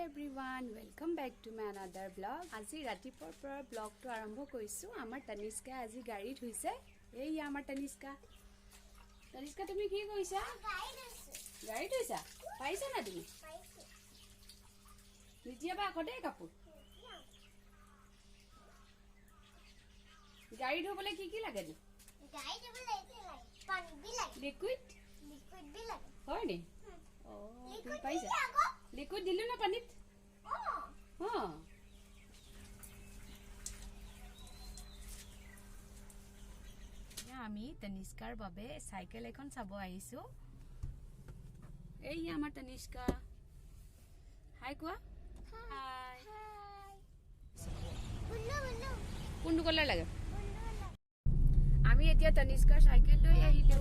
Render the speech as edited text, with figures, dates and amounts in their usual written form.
everyone, welcome back to my another vlog. আজি ৰাতিপুৱাৰ পৰা ব্লগটো আৰম্ভ কৰিছো। আমাৰ তনিষ্কা আজি গাড়ীত হৈছে। এই আমাৰ তনিষ্কা তুমি কি কৰিছা? গাড়ীত হৈছা? পাইছা না তুমি? নিতিয়াবা আকতে কাপোৰ গাড়ী ধুবলৈ কি লাগে নি? গাড়ী ধুবলৈ পানী বি লাগে, লিকুইড বি লাগে। হয় নি? তুমি পাইছা? লিকুইড দিলো না পানীত? আমি তনিষ্কাৰ বাবে সাইকেল এখন চাব আহিছো। এই আমাৰ তনিষ্কা হাই কোৱা। হাই কোনটো কলাৰ লাগে? আমি এতিয়া তনিষ্কাৰ সাইকেল লৈ আহিলো।